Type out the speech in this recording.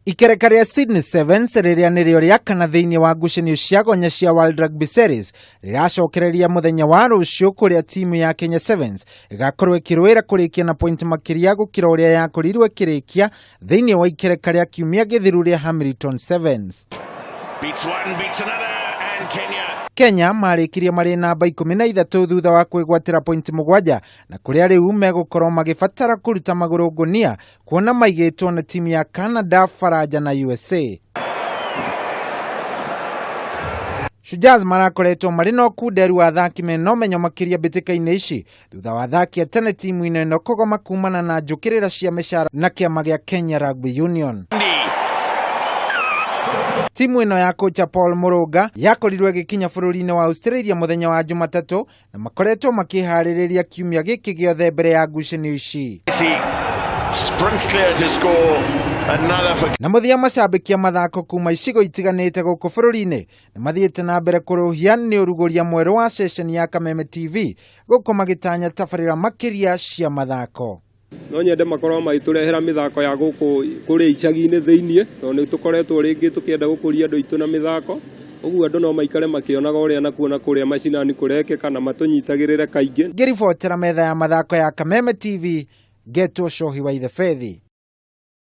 Ikereka ria Sydney Sevens riria nirio ria kana thiini wa ngucanio cia gonya cia World Rugby Series riracokereria muthenya wa ruciu kuria timu ya Kenya Sevens igakorwo ikirwira kurikia na point makiria gukira uria yakorirwe kirikia thiini wa ikereka ria kiumia githiru ria Hamilton Sevens. Beats one, beats another, and Kenya marikirie mari namba 13 thutha wa kwigwatira point 7 na kuria riu megukorwo magibatara kuruta maguru gonya kuona maigitwo na timu ya Canada, Faraja na USA. Shujaz marakoretwo mari no kunderu wa athaki mena umenyo makiria Mbitika-ini ici thutha wa athaki atene timu ino no kogoma kumana na njukirira cia mishara na kiama gia Kenya Rugby Union. Timu ino ya kocha Paul Muruga yakorirwe gikinya bururi-ini wa Australia muthenya wa Jumatatu na makoretwo makihariria kiumia giki giothe mbere ya ngucanio ici. Na muthia macambikia mathako kuma icigo itiganite guku bururi-ini na mathiite na mbere kuruhia ni uruguria mweru wa session ya Kameme TV guku magitanya tabarira makiria cia mathako. No nyende makorwo maiturehera mithako ya guku kuri icagi-ini thiini to ni tukoretwo ringi tukienda gukuria andu itu na mithako uguo andu no maikare makionaga uria na kuona kuria macinani kurekeka na matunyitagirire kaingi. Ngiribotera metha ya mathako ya Kameme TV, Geto Shohi wa Ithe Fethi.